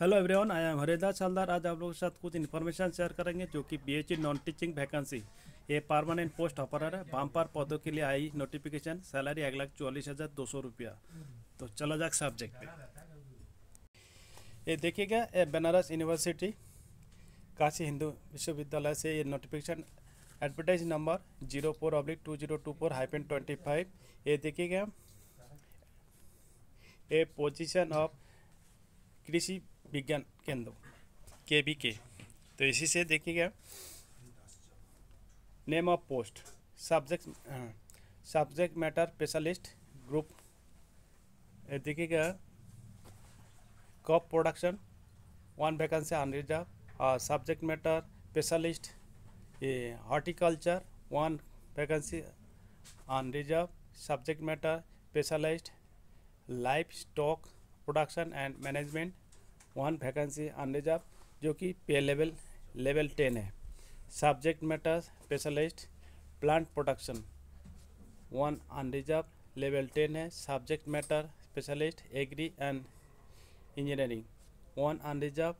Hello everyone, I am Haridas Haldar. आज आप लोगों के साथ कुछ इन्फॉर्मेशन शेयर करेंगे जो कि पीएचडी नॉन टीचिंग वैकेंसी, ये परमानेंट पोस्ट ऑफर है। बाम्पर पदों के लिए आई नोटिफिकेशन। सैलरी 1,44,200 रुपया। तो चलो जाए सब्जेक्ट पे। ये देखिएगा, ये बनारस यूनिवर्सिटी काशी हिंदू विश्वविद्यालय से ये नोटिफिकेशन, एडवर्टाइज नंबर 04/2024-25। ये देखिएगा, ये पोजीशन ऑफ कृषि विज्ञान केंद्र KVK। तो इसी से देखिएगा, name of post subject matter specialist group. देखिएगा, crop production 1 vacancy unreserved. Subject matter specialist ये horticulture 1 vacancy unreserved. Subject matter specialist life stock production and management 1 vacancy unreserved, जो कि पे लेवल 10 है। Subject matter specialist plant production 1 unreserved, level 10 है। Subject matter specialist agri and engineering 1 unreserved.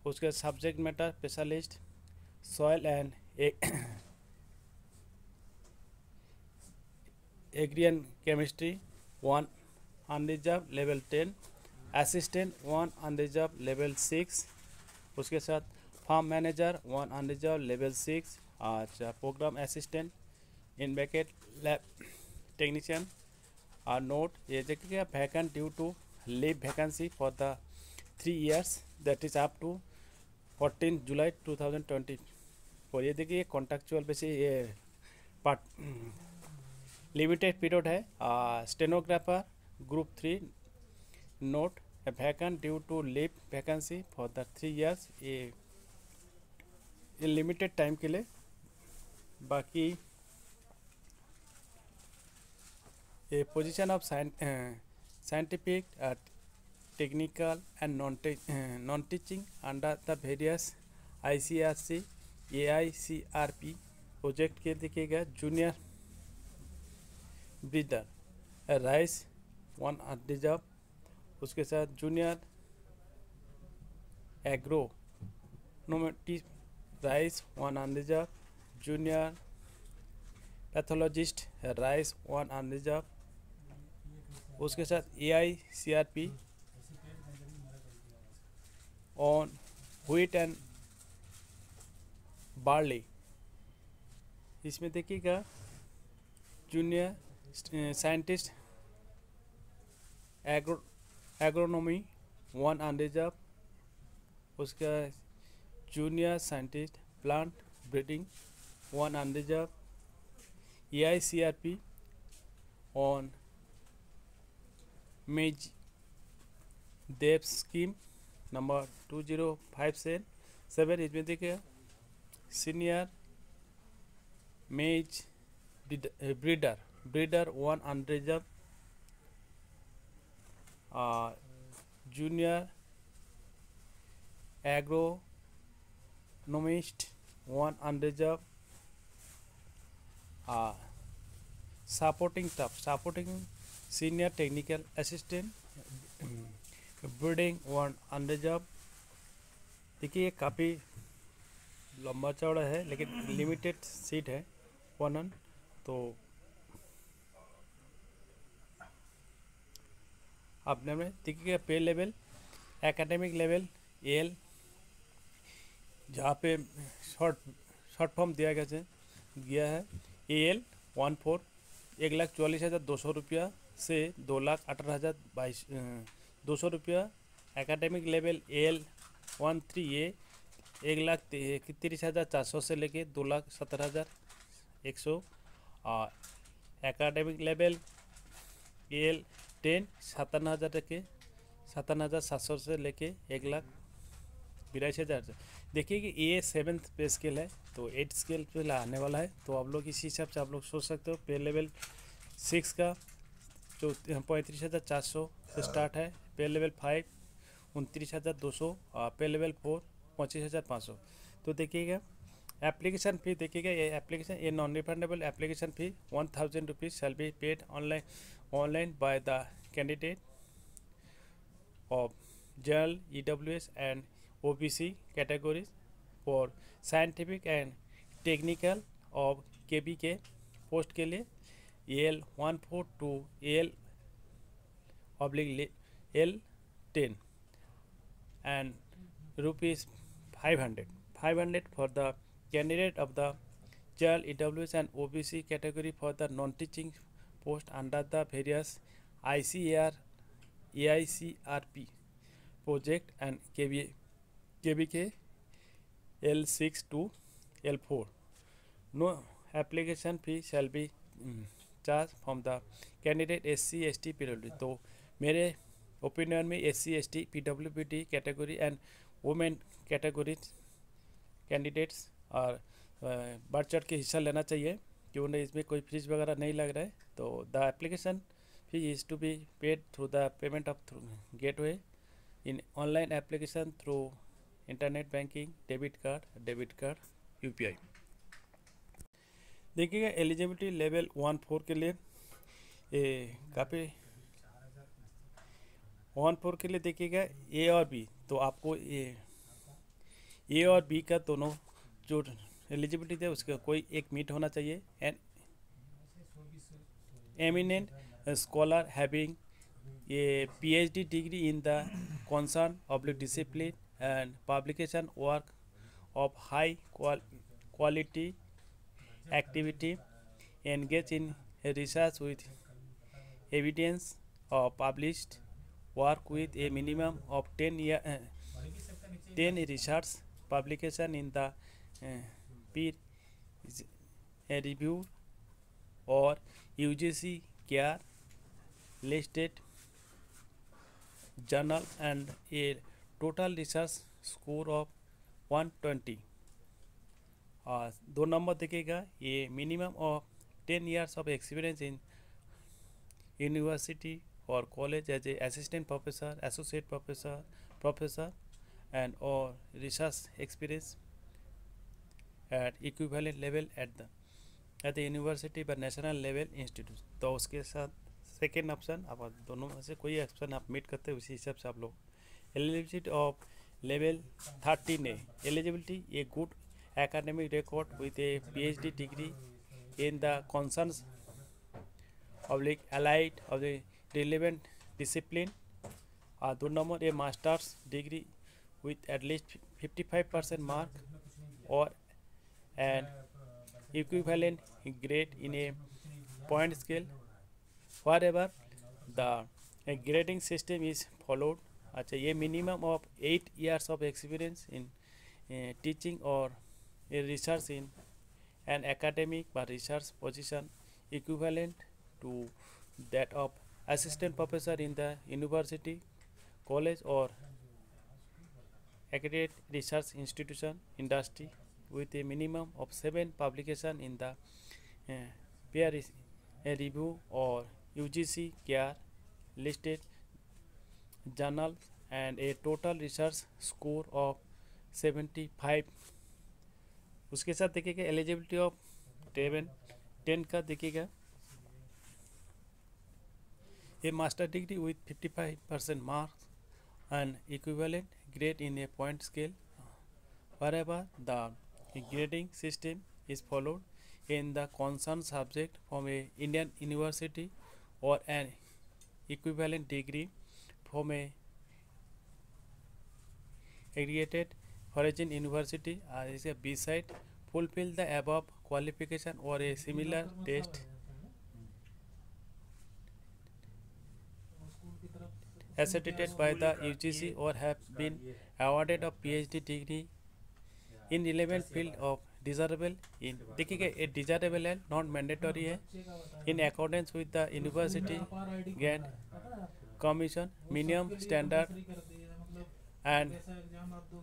उसके subject matter specialist soil and agri and chemistry 1 unreserved, level 10। Assistant 1 unreserved, level 6। उसके साथ farm manager 1 unreserved, level 6। अच्छा, program assistant in bracket lab technician are note. ये देखिए, vacant due to leave vacancy for the 3 years, that is up to 14 July 2024। ये देखिए, contractual basis ये part limited period है। Stenographer group 3 note, vacant due to leave vacancy for the 3 years। ये limited time के लिए। बाकी ये position of scientific technical and non teaching under the various ICRC AICRP project के देखिएगा। Junior breeder rice 1 unreserved. उसके साथ junior agronomic rice 1 unreserved. Junior pathologist rice 1 unreserved. उसके साथ AICRP on wheat and barley. इसमें देखिएगा, जूनियर साइंटिस्ट एग्रोनॉमी 1 अनरिजर्व। उसका junior scientist plant breeding 1 unreserved. AICRP on maize dev scheme number 2057। इसमें देखिए, senior maize breeder 1 unreserved. Junior agronomist 1 unreserved. Supporting senior technical assistant breeding 1 unreserved. देखिए, ये काफ़ी लंबा चौड़ा है, लेकिन लिमिटेड सीट है 1। तो आपने में देखिए, पे लेवल एकेडमिक लेवल AL, जहाँ पे शॉर्ट फॉर्म दिया गया है AL 14 1,44,200 रुपया से 2,18,200 रुपया। एकेडमिक लेवल AL 13A 1,30,400 से लेके 2,17,100। एकेडमिक लेवल AL 10 57,700 से लेके 1,82,000। देखिए कि ये 7th पे स्केल है, तो 8 स्केल पे आने वाला है। तो आप लोग इसी हिसाब से आप लोग सोच सकते हो। पे लेवल 6 का जो 35,400 से स्टार्ट है। पे लेवल 5 29,200। पे लेवल 4 25,500। तो देखिएगा, एप्लीकेशन फी देखिएगा, ये एप्लीकेशन ये non refundable application fee 1,000 rupees shall be paid online by the candidate of General, EWS and OBC categories. For scientific and technical of KBK post के लिए AL14 to AL/L10 and rupees 500 for the candidate of the General, EWS and OBC category for the non-teaching post under the various ICAR, AICRP project and KBK L6 to L4. No application fee shall be charged from the candidate SC, ST, PWD. तो मेरे opinion में SC, ST, PWD category and women category candidates और बढ़ चढ़ के हिस्सा लेना चाहिए क्यों नहीं, इसमें कोई फीस वगैरह नहीं लग रहा है. तो the application fee is to be paid through the payment of through gateway in online application through internet banking, debit card, UPI. देखिएगा एलिजिबिलिटी लेवल 1-4 के लिए काफ़ी 1-4 के लिए देखिएगा A और B. तो आपको A और B का दोनों जो एलिजिबिलिटी है उसका कोई एक मीट होना चाहिए. And eminent scholar having a PhD degree in the concern public discipline and publication work of high quality activity, engage in research with evidence of published work with a minimum of 10 research publication in the peer review or UGC care listed journal and a total research score of 120. 2 number दिखेगा ये minimum of 10 years of experience in university or college as a assistant professor, associate professor and or research experience at equivalent level at the university but national level institute. तो उसके साथ second option आप दोनों में से कोई option आप meet करते हैं उसी हिसाब से आप लोग. Eligibility of level 13 eligibility a good academic record with a PhD degree in the concerns allied of the relevant discipline. 2 number a master's degree with at least 55% mark or an equivalent grade in a point scale wherever the grading system is followed. अच्छा ये minimum of 8 years of experience in teaching or a research in an academic or research position equivalent to that of assistant professor in the university, college or accredited research institution industry with a minimum of 7 publication in the peer review or UGC care listed journal and a total research score of 75. उसके साथ देखिएगा eligibility of 10 का देखिएगा a master degree with 55% marks and equivalent grade in a point scale wherever the grading system is followed in the concerned subject from a Indian university or an equivalent degree from a accredited foreign university is a B-side fulfill the above qualification or a similar test accredited by the UGC or have been awarded a PhD degree in relevant field of desirable in देखिएगा ये desirable है not mandatory है in accordance with the university grant commission minimum standard and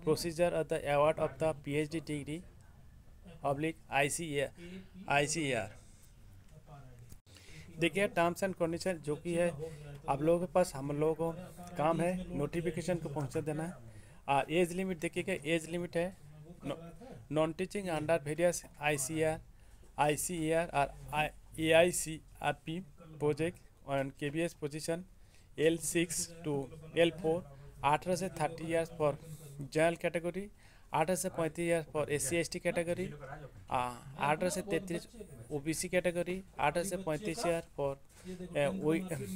procedure of the award of the PhD degree ICAR. देखिए terms and condition जो कि है आप लोगों के पास हम लोगों को काम है नोटिफिकेशन को पहुंचा देना है. और एज लिमिट देखिएगा एज लिमिट है non teaching under various ICAR और AICRP प्रोजेक्ट और KBS position L6 to L4 18 से 30 ईयर्स फॉर जनरल कैटेगरी, 18 से 35 ईयर्स फॉर SC/ST कैटेगरी, 18 से 33 OBC कैटेगरी, 18 से 35 year for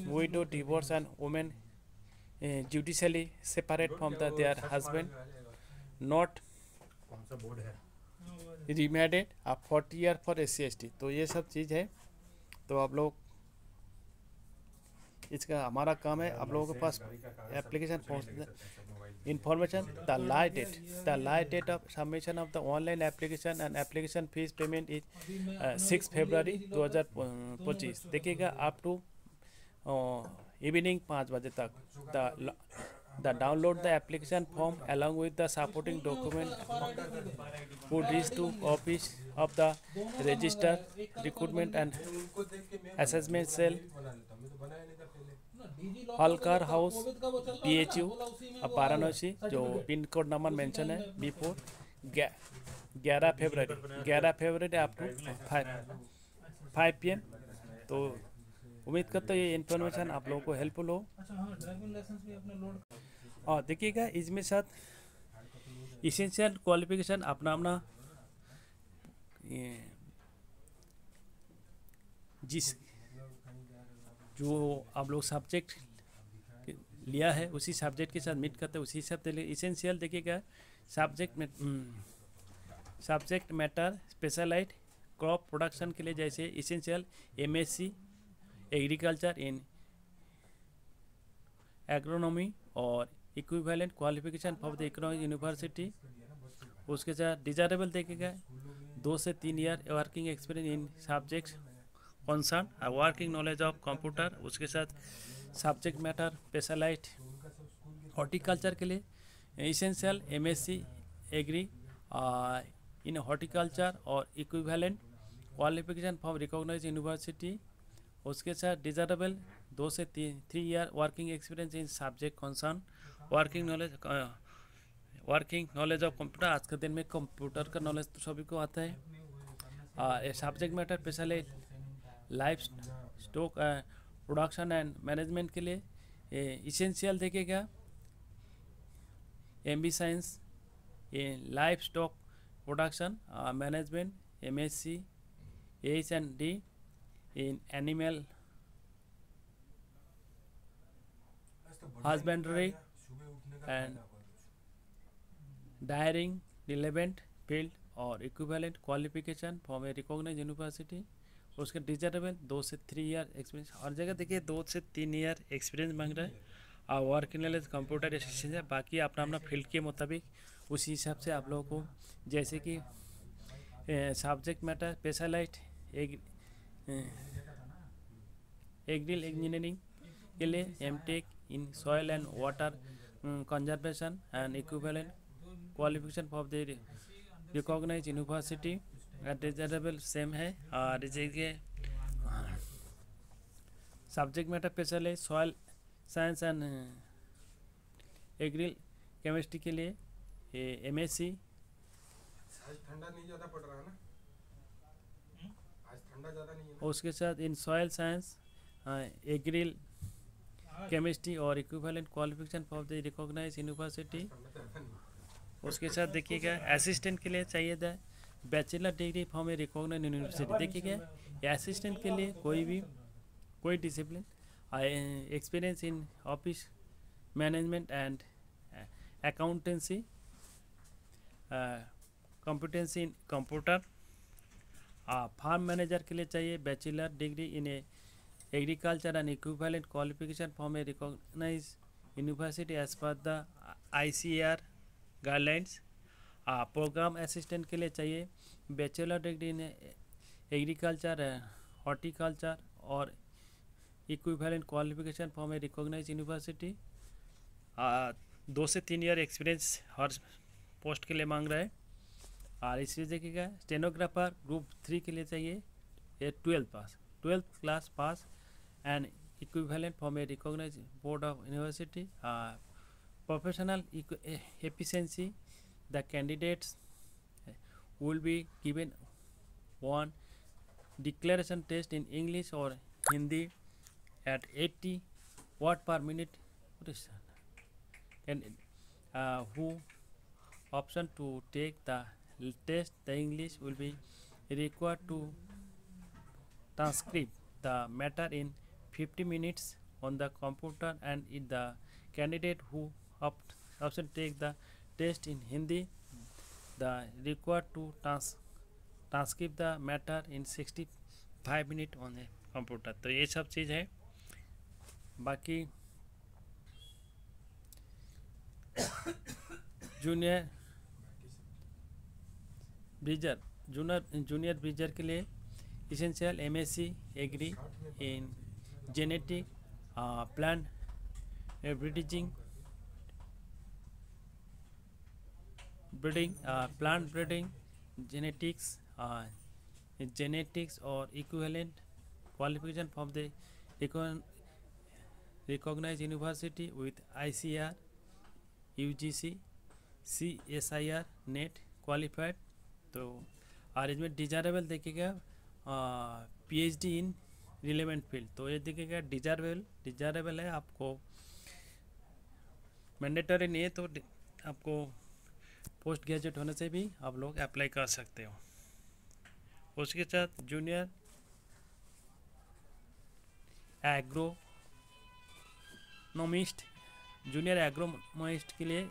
widow, divorce and women judicially separate from their husband, not remarried, 40 year for SC/ST। तो ये सब चीज़ है। तो आप लोग इसका हमारा काम है आप लोगों के पास एप्लीकेशन पहुँचना। Information: the last date of submission of the online application and application fees payment is 6 February 2025। देखिएगा अप टू इवनिंग 5 बजे तक the download the application form along with the supporting document would reach to office of the register recruitment and assessment cell, Holkar house, PHU Varanasi, जो pin code number mention है B4, 11 February up to 5 PM। तो उम्मीद करता हूँ ये information आप लोगों को हेल्पफुल हो। और देखिएगा इसमें साथ इसेंशियल क्वालिफिकेशन अपना जिस जो आप लोग सब्जेक्ट लिया है उसी सब्जेक्ट के साथ मीट करते हैं, उसी हिसाब से इसेंशियल देखिएगा subject matter specialised crop production के लिए जैसे essential MSc agriculture in agronomy और equivalent qualification for the economic university. उसके साथ डिजायरेबल देखिएगा 2 से 3 year working experience in subject concern, working knowledge of computer. उसके साथ सब्जेक्ट मैटर स्पेशलाइज्ड हॉर्टिकल्चर के लिए essential MSc agri in horticulture और equivalent qualification from recognised university. उसके साथ डिजायरेबल 2 से 3 year working experience in subject concern, working knowledge of computer. आज के दिन में कंप्यूटर का नॉलेज तो सभी को आता है। Subject matter specialised life stock production and management के लिए इसेंशियल देखिएगा MB science in life stock production management, MSc H&D in animal husbandry and dairying relevant field और equivalent qualification from a recognised university. उसके desirable 2 से 3 year experience. हर जगह देखिए 2 से 3 year experience मांग रहा है और वर्किंग नॉलेज कंप्यूटर एसिस्टेंट है। बाकी अपना फील्ड के मुताबिक उसी हिसाब से आप लोगों को जैसे कि subject matter specialized agri engineering के लिए MTech in soil and water conservation and equivalent qualification for the recognised university desirable same है। और जैसे subject matter specialized soil science and agri chemistry के लिए MSc। ठंडा नहीं ज़्यादा पड़ रहा है ना, आज ठंडा ज़्यादा नहीं है ना। उसके साथ in soil science agri chemistry और equivalent qualification for the recognised university. उसके साथ देखिएगा असिस्टेंट के लिए चाहिए था bachelor degree from a recognised university. देखिएगा असिस्टेंट के लिए कोई discipline experience in office management and accountancy, competency in computer. Farm manager के लिए चाहिए bachelor degree in agriculture and equivalent qualification from a recognised university as per the ICAR guidelines. Programme assistant के लिए चाहिए bachelor degree in agriculture horticulture और equivalent qualification from a recognised university. 2 से 3 year experience हर post के लिए मांग रहा है। और इसी देखिएगा स्टेनोग्राफर ग्रुप 3 के लिए चाहिए 12th class pass and equivalent from a recognized board of university. Professional efficiency the candidates will be given one declaration test in English or Hindi at 80 word per minute. What is that? and who option to take the test, the English will be required to transcribe the matter in 50 minutes on the computer, and in the candidate who option take the test in Hindi, the required to transcribe the matter in 65 minutes on a computer. तो ये सब चीज़ है. बाकी junior ब्रीजर के लिए essential MSc agree in genetic plant breeding, plant breeding, genetics or equivalent qualification from the recognized university with ICAR, UGC, CSIR, NET qualified. तो और इसमें डिजायरेबल देखिएगा PhD इन रिलेवेंट फील्ड. तो ये देखिएगा डिजायरेबल है, आपको मैंडेटरी नहीं है, तो आपको पोस्ट ग्रेजुएट होने से भी आप लोग अप्लाई कर सकते हो. उसके साथ जूनियर एग्रोनॉमिस्ट के लिए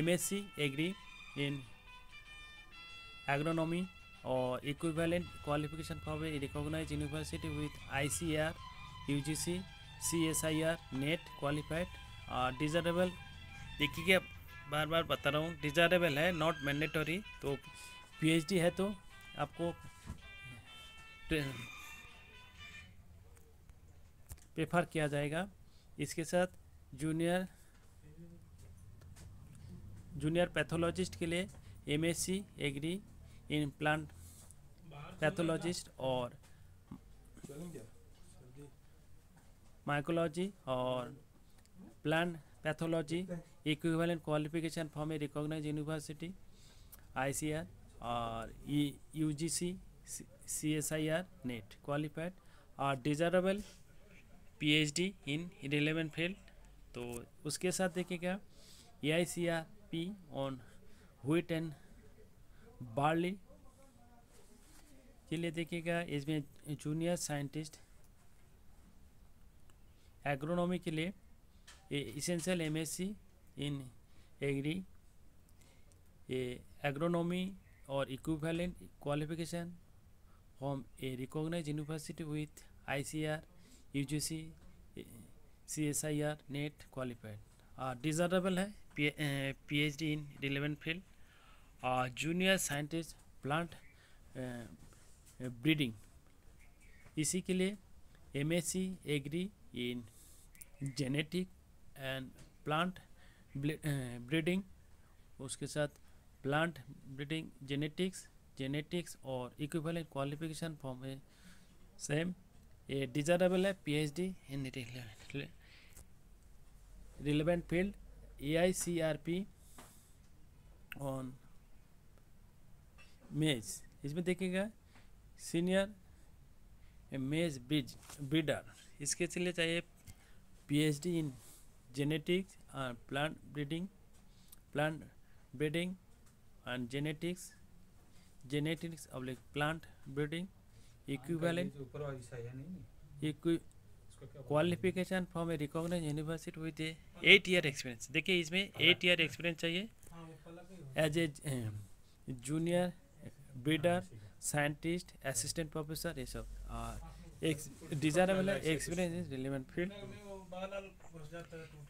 MSc एग्री इन एग्रोनॉमी और equivalent qualification from a recognised university with ICAR, UGC, CSIR, NET qualified. Desirable देखिए, बार बार बता रहा हूँ, डिजायरेबल है, नॉट मैंडेटरी. तो PhD है तो आपको प्रेफर किया जाएगा. इसके साथ जूनियर पैथोलॉजिस्ट के लिए MSc agri in plant pathologist और माइकोलॉजी और plant pathology equivalent qualification from a recognised university ICAR और UGC, CSIR, नेट क्वालिफाइड. और desirable PhD in relevant field. तो उसके साथ देखिएगा AICRP on wheat and barley के लिए देखिएगा. इसमें जूनियर साइंटिस्ट एग्रोनॉमी के लिए essential MSc in agri agronomy और equivalent qualification from a recognised university with ICAR, UGC, CSIR, NET qualified. Desirable है PhD in relevant field. Junior scientist plant breeding, इसी के लिए MSc agri in genetic and plant breeding. उसके साथ plant breeding genetics और equivalent qualification from a same. A desirable है PhD in relevant field. AICRP on maize, इसमें देखिएगा senior maize breeder, इसके लिए चाहिए PhD इन जेनेटिक्स और plant breeding and genetics of plant breeding equivalent qualification from a recognised university with 8 year experience. देखिए इसमें 8 year experience चाहिए as a junior breeder, scientist, assistant professor, ये सब. एक डिजायरेबल है एक्सपीरियंस इन रिलेवेंट फील्ड.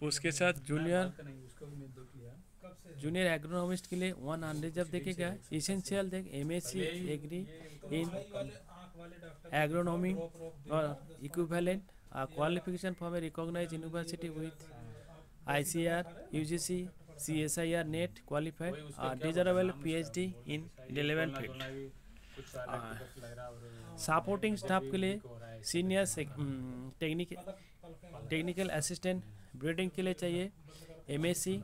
उसके साथ जूनियर एग्रोनॉमिस्ट के लिए 1 अनरिजर्व देखिएगा. Essential MSc agri in agronomy और equivalent qualification from a recognised university with ICAR, UGC, CSIR, NET qualified. Desirable PhD in relevant field. Supporting staff के लिए senior technical assistant breeding के लिए चाहिए MSc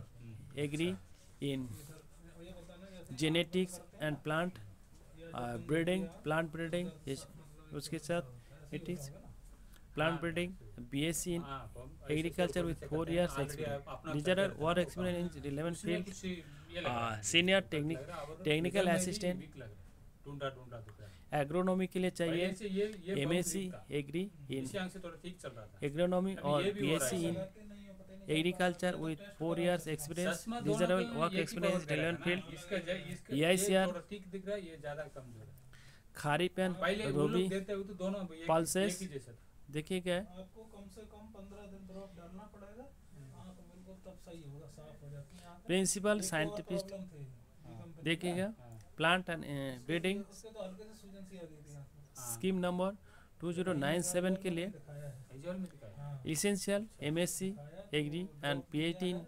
agri in genetics and plant breeding. उसके साथ it is plant breeding, BSc in agriculture with 4 years experience. Desired work experience in relevant field, senior technical assistant, agronomy के लिए चाहिए MSc agri in agronomy और BSc in agriculture with 4 years experience, desirable work experience relevant field, EICR, खारी पेन, रोबी, pulses. देखिए क्या है, आपको कम से कम 15 दिन ड्रॉप डालना पड़ेगा, आँख बिल्कुल तब सही होगा, साफ हो जाती है आँख। प्रिंसिपल साइंटिस्ट देखिएगा, प्लांट एंड ब्रीडिंग इससे तो हल्के से सूजन सी आ गई थी आँख में। स्कीम नंबर 2097 के लिए essential MSc agri and PhD in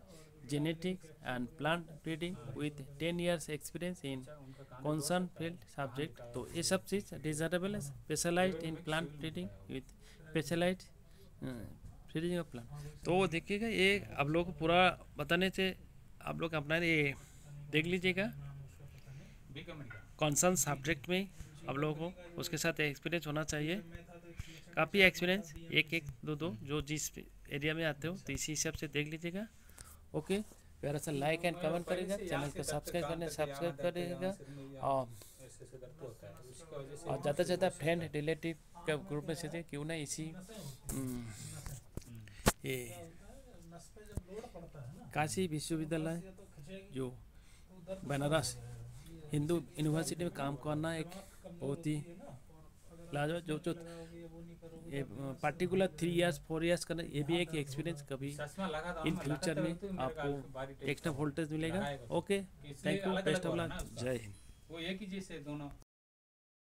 genetics and plant breeding with 10 years experience in concern field subject. तो ये सब चीज़ डिजरेबल है, specialized in plant breeding with specialized breeding of plant. तो देखिएगा, ये आप लोग को पूरा बताने से आप लोग अपना ये देख लीजिएगा, कंसर्न सब्जेक्ट में आप लोगों को उसके साथ एक्सपीरियंस होना चाहिए, काफ़ी एक्सपीरियंस, एक दो जो जिस एरिया में आते हो, तो इसी हिसाब से देख लीजिएगा। ओके, प्यारा सा लाइक एंड कमेंट करेगा, चैनल को सब्सक्राइब करेगा और ज़्यादा से ज़्यादा फ्रेंड रिलेटिव के ग्रुप में से क्यों ना इसी ये काशी विश्वविद्यालय जो बनारस हिंदू यूनिवर्सिटी में काम करना एक बहुत ही लाजवाब, जो ये पार्टिकुलर 3 years 4 years करना, ये भी एक एक्सपीरियंस कभी इन फ्यूचर में आपको एक्स्ट्रा वोल्टेज मिलेगा। Okay, thank you, best of luck, जय हिंद। वो एक ही जैसे दोनों